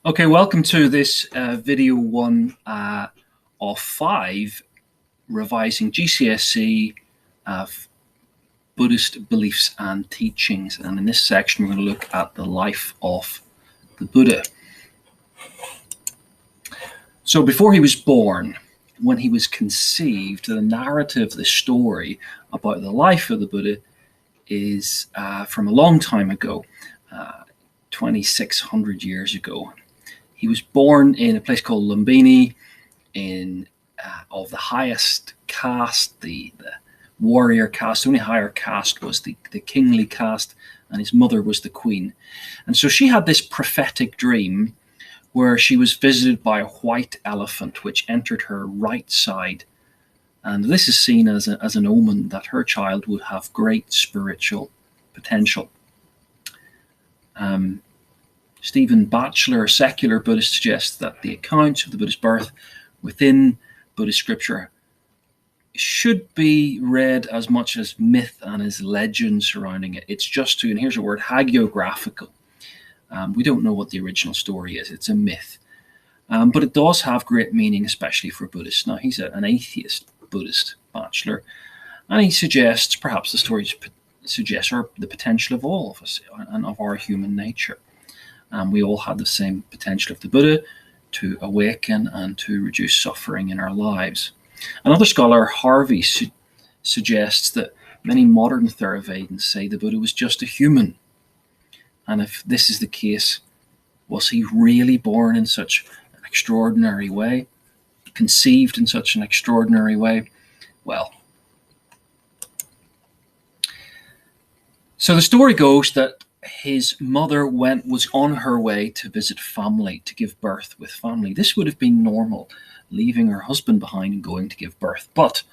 Okay, welcome to this video one of 5 revising GCSE Buddhist beliefs and teachings. And in this section, we're going to look at the life of the Buddha. So before he was born, when he was conceived, the narrative, the story about the life of the Buddha is from a long time ago, 2,600 years ago. He was born in a place called Lumbini, of the highest caste, the warrior caste. The only higher caste was the kingly caste, and his mother was the queen. And so she had this prophetic dream where she was visited by a white elephant which entered her right side. And this is seen as an omen that her child would have great spiritual potential. Stephen Batchelor, a secular Buddhist, suggests that the accounts of the Buddha's birth within Buddhist scripture should be read as much as myth and as legend surrounding it. It's just and here's a word, hagiographical. We don't know what the original story is. It's a myth. But it does have great meaning, especially for Buddhists. Now, he's an atheist Buddhist, Batchelor, and he suggests perhaps the story suggests the potential of all of us and of our human nature. We all had the same potential of the Buddha to awaken and to reduce suffering in our lives. Another scholar, Harvey, suggests that many modern Theravadins say the Buddha was just a human. And if this is the case, was he really born in such an extraordinary way, conceived in such an extraordinary way? Well, so the story goes that his mother was on her way to visit family, to give birth with family. This would have been normal, leaving her husband behind and going to give birth. But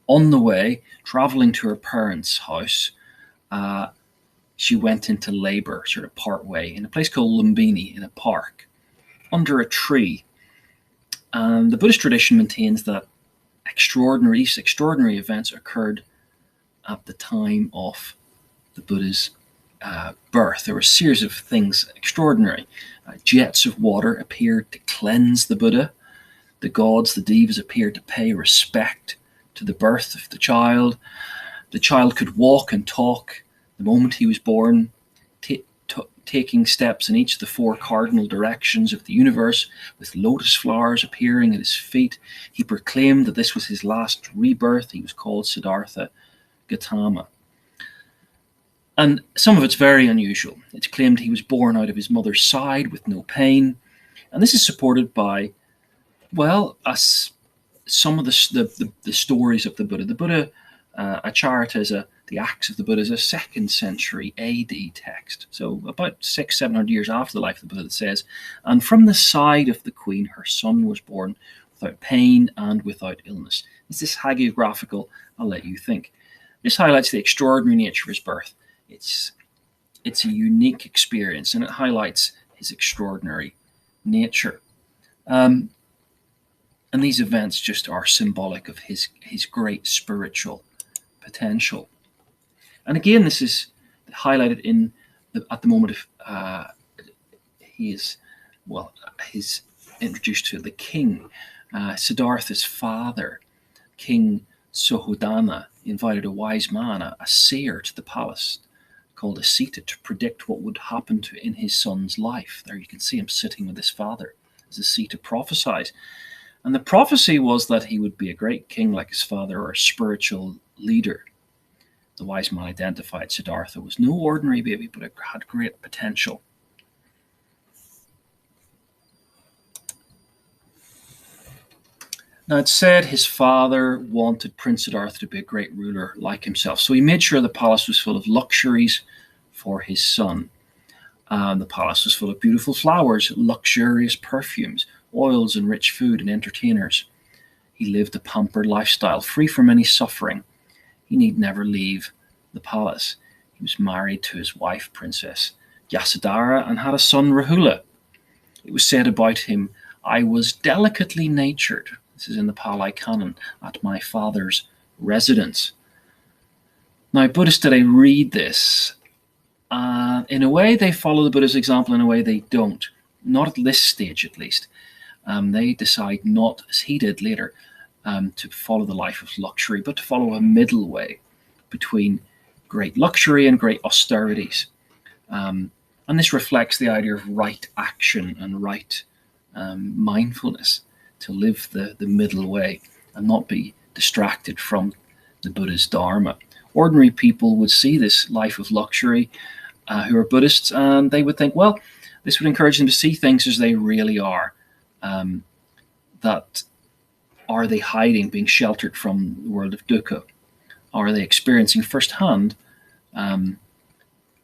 on the way, traveling to her parents' house, she went into labor, sort of part way, in a place called Lumbini, in a park, under a tree. And the Buddhist tradition maintains that extraordinary events occurred at the time of the Buddha's birth. There were a series of things extraordinary. Jets of water appeared to cleanse the Buddha. The gods, the devas, appeared to pay respect to the birth of the child. The child could walk and talk the moment he was born, taking steps in each of the 4 cardinal directions of the universe, with lotus flowers appearing at his feet. He proclaimed that this was his last rebirth. He was called Siddhartha Gautama. And some of it's very unusual. It's claimed he was born out of his mother's side with no pain. And this is supported by, some of the stories of the Buddha. The Buddha, Acharita, the Acts of the Buddha, is a 2nd century AD text. So about 600-700 years after the life of the Buddha, it says, and from the side of the queen, her son was born without pain and without illness. Is this hagiographical? I'll let you think. This highlights the extraordinary nature of his birth. It's a unique experience, and it highlights his extraordinary nature. And these events just are symbolic of his great spiritual potential. And again, this is highlighted at the moment of he's introduced to the king. Siddhartha's father, King Suhodana, invited a wise man, a seer, to the palace called Asita to predict what would happen in his son's life. There you can see him sitting with his father as Asita prophesies. And the prophecy was that he would be a great king like his father, or a spiritual leader. The wise man identified Siddhartha was no ordinary baby, but it had great potential. Now, it's said his father wanted Prince Siddhartha to be a great ruler like himself. So he made sure the palace was full of luxuries for his son. The palace was full of beautiful flowers, luxurious perfumes, oils and rich food and entertainers. He lived a pampered lifestyle, free from any suffering. He need never leave the palace. He was married to his wife, Princess Yasodhara, and had a son, Rahula. It was said about him, I was delicately natured. This is in the Pali Canon, at my father's residence. Now, Buddhists today read this. In a way, they follow the Buddha's example. In a way, they don't. not at this stage at least. They decide not, as he did later, to follow the life of luxury, but to follow a middle way between great luxury and great austerities. And this reflects the idea of right action and right mindfulness, to live the middle way and not be distracted from the Buddha's Dharma. Ordinary people would see this life of luxury who are Buddhists, and they would think, well, this would encourage them to see things as they really are. That are they hiding, being sheltered from the world of dukkha? Are they experiencing firsthand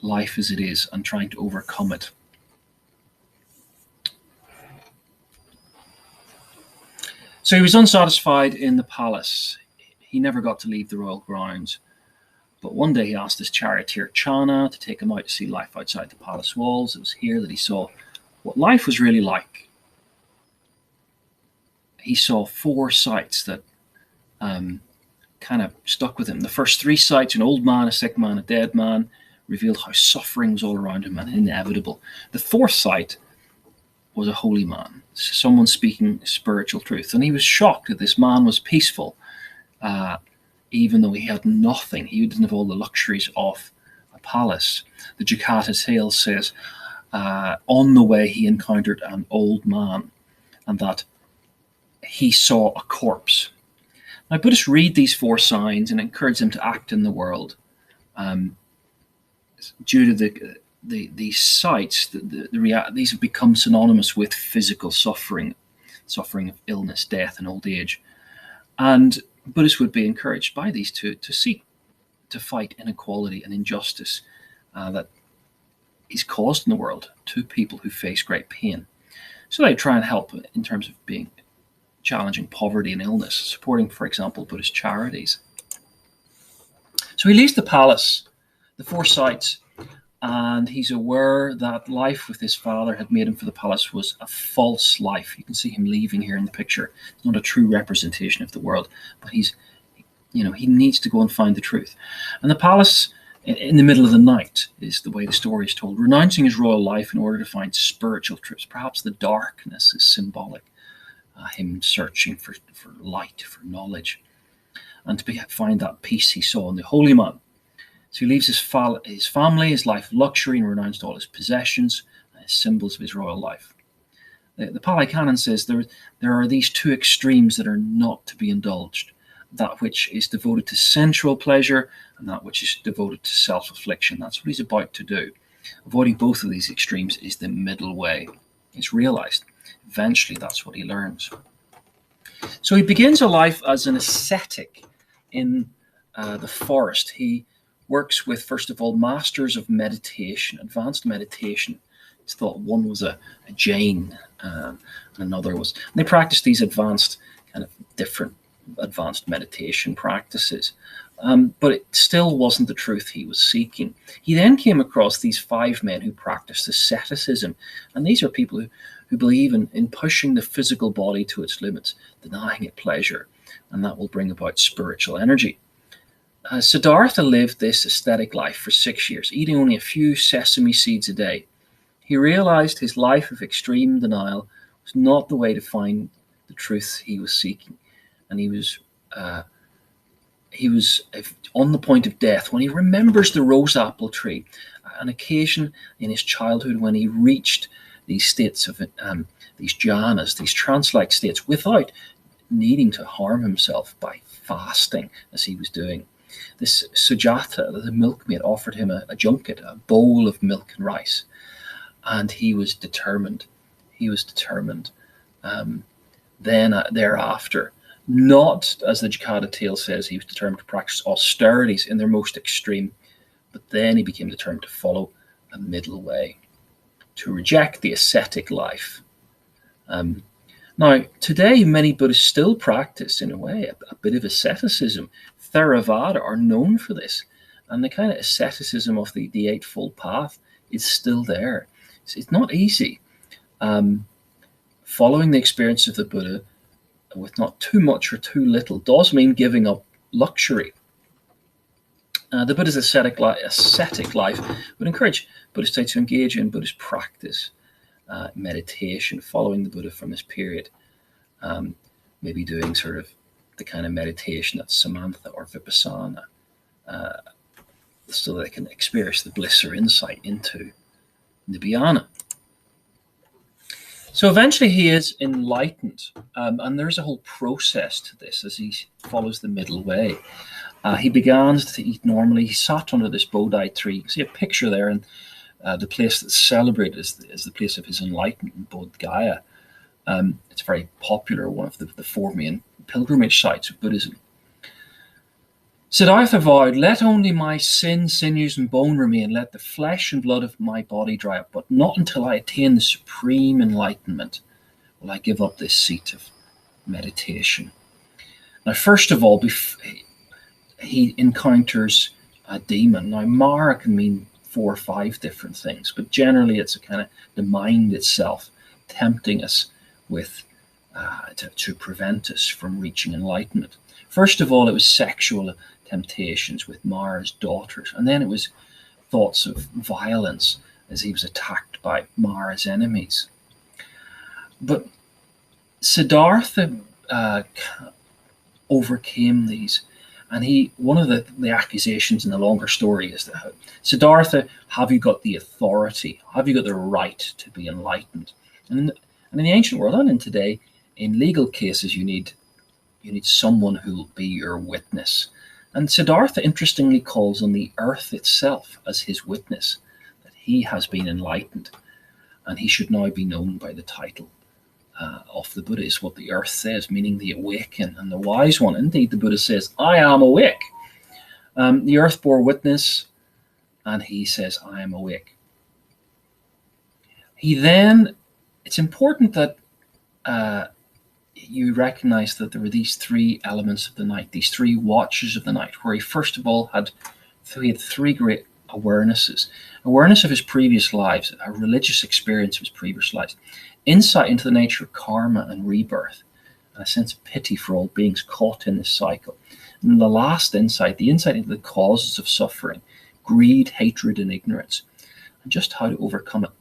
life as it is and trying to overcome it? So he was unsatisfied in the palace. He never got to leave the royal grounds. But one day he asked his charioteer Chana to take him out to see life outside the palace walls. It was here that he saw what life was really like. He saw 4 sights that kind of stuck with him. The first 3 sights, an old man, a sick man, a dead man, revealed how suffering was all around him and inevitable. The 4th sight was a holy man, someone speaking spiritual truth. And he was shocked that this man was peaceful, even though he had nothing. He didn't have all the luxuries of a palace. The Jakarta tale says, on the way he encountered an old man, and that he saw a corpse. Now, Buddhists read these 4 signs and encourage them to act in the world. Due to these sights, these have become synonymous with physical suffering of illness, death, and old age. And Buddhists would be encouraged by these to seek to fight inequality and injustice that is caused in the world to people who face great pain. So they try and help in terms of challenging poverty and illness, supporting, for example, Buddhist charities. So he leaves the palace, the 4 sights, and he's aware that life with his father had made him for the palace was a false life. You can see him leaving here in the picture. It's not a true representation of the world, but he needs to go and find the truth. And the palace, in the middle of the night, is the way the story is told, renouncing his royal life in order to find spiritual truths. Perhaps the darkness is symbolic. Him searching for light, for knowledge, and to find that peace he saw in the holy man. So he leaves his family, his life of luxury, and renounced all his possessions, as symbols of his royal life. The Pali Canon says there are these 2 extremes that are not to be indulged: that which is devoted to sensual pleasure and that which is devoted to self-affliction. That's what he's about to do. Avoiding both of these extremes is the middle way. It's realized. Eventually, that's what he learns. So he begins a life as an ascetic in the forest. He works with, first of all, masters of meditation, advanced meditation. It's thought one was a Jain and another was... And they practiced these advanced, kind of different advanced meditation practices. But it still wasn't the truth he was seeking. He then came across these 5 men who practiced asceticism. And these are people who believe in pushing the physical body to its limits, denying it pleasure, and that will bring about spiritual energy. Siddhartha lived this ascetic life for 6 years, eating only a few sesame seeds a day. He realized his life of extreme denial was not the way to find the truth he was seeking, and he was on the point of death when he remembers the rose apple tree, an occasion in his childhood when he reached these states of these jhanas, these trance-like states, without needing to harm himself by fasting as he was doing. This Sujata, the milkmaid, offered him a junket, a bowl of milk and rice, and he was determined. Thereafter, not, as the Jakarta tale says, he was determined to practice austerities in their most extreme, but then he became determined to follow a middle way, to reject the ascetic life. Now, today, many Buddhists still practice, in a way, a bit of asceticism. Theravada are known for this, and the kind of asceticism of the Eightfold Path is still there. It's not easy. Following the experience of the Buddha with not too much or too little does mean giving up luxury. The Buddha's ascetic life would encourage Buddhists to engage in Buddhist practice meditation, following the Buddha from this period, maybe doing sort of the kind of meditation that Samantha or Vipassana, so they can experience the bliss or insight into Nibbana. So eventually he is enlightened, and there's a whole process to this as he follows the middle way. He began to eat normally. He sat under this Bodhi tree. You see a picture there, and the place that's celebrated is the place of his enlightenment, Bodh Gaya. It's very popular, one of the four main pilgrimage sites of Buddhism. Siddhartha vowed, "Let only my sin, sinews, and bone remain. Let the flesh and blood of my body dry up. But not until I attain the supreme enlightenment will I give up this seat of meditation." Now, first of all, he encounters a demon. Now, Mara can mean 4 or 5 different things, but generally it's a kind of the mind itself tempting us with to prevent us from reaching enlightenment. First of all, it was sexual temptations with Mara's daughters, and then it was thoughts of violence as he was attacked by Mara's enemies. But Siddhartha overcame these, and one of the accusations in the longer story is that, Siddhartha, have you got the authority? Have you got the right to be enlightened? And in the ancient world, and in today, in legal cases, you need someone who will be your witness. And Siddhartha interestingly calls on the earth itself as his witness, that he has been enlightened, and he should now be known by the title of the Buddha, is what the earth says, meaning the awakened and the wise one. Indeed, the Buddha says, "I am awake." The earth bore witness, and he says, "I am awake." It's important that you recognize that there were these 3 elements of the night, these 3 watches of the night, where he first of all had 3 great awarenesses. Awareness of his previous lives, a religious experience of his previous lives, insight into the nature of karma and rebirth, and a sense of pity for all beings caught in this cycle. And the last insight, the insight into the causes of suffering, greed, hatred, and ignorance, and just how to overcome it.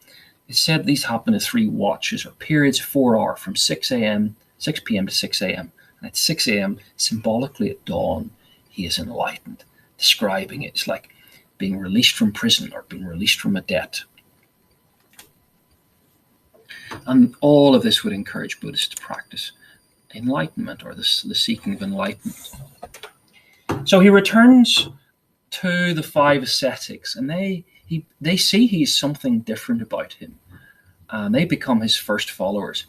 It's said these happen in 3 watches, or periods of 4 hours, from 6 p.m. to 6 a.m. And at 6 a.m., symbolically at dawn, he is enlightened, describing it. It's like being released from prison or being released from a debt. And all of this would encourage Buddhists to practice enlightenment, or the seeking of enlightenment. So he returns to the 5 ascetics, and they see he's something different about him, and they become his first followers.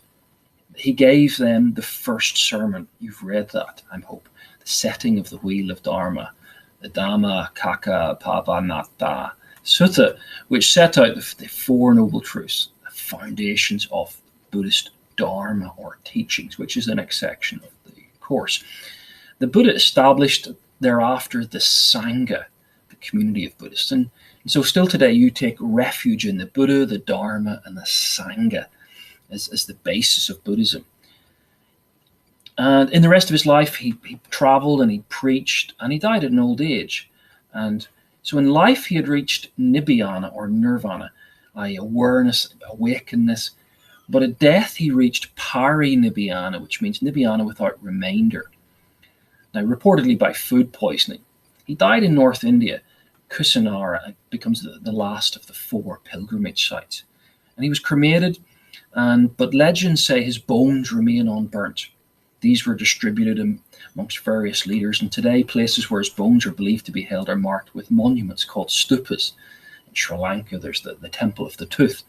He gave them the first sermon. You've read that, I hope. The setting of the wheel of Dharma, the Dhamma Kaka Pavanata Sutta, which set out the 4 noble truths, the foundations of Buddhist Dharma, or teachings, which is the next section of the course. The Buddha established thereafter the Sangha, the community of Buddhists. And so still today you take refuge in the Buddha, the Dharma, and the Sangha as the basis of Buddhism. And in the rest of his life, he traveled and he preached, and he died at an old age. And so in life, he had reached Nibbana, or nirvana, awareness, awakenedness. But at death, he reached pari-nibbana, which means nibbana without remainder. Now, reportedly by food poisoning. He died in North India. Kusinara becomes the last of the 4 pilgrimage sites. And he was cremated, but legends say his bones remain unburnt. These were distributed amongst various leaders, and today places where his bones are believed to be held are marked with monuments called stupas. In Sri Lanka, there's the Temple of the Tooth.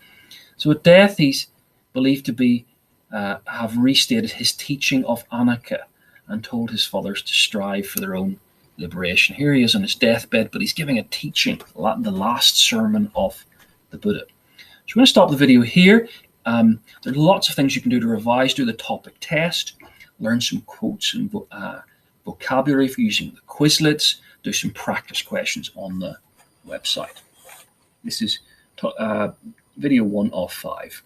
So at death, he's believed to be have restated his teaching of Anaka and told his followers to strive for their own liberation. Here he is on his deathbed, but he's giving a teaching, the last sermon of the Buddha. So we're going to stop the video here. There's lots of things you can do to revise, do the topic test, learn some quotes and vocabulary for using the Quizlets, do some practice questions on the website. This is video 1 of 5.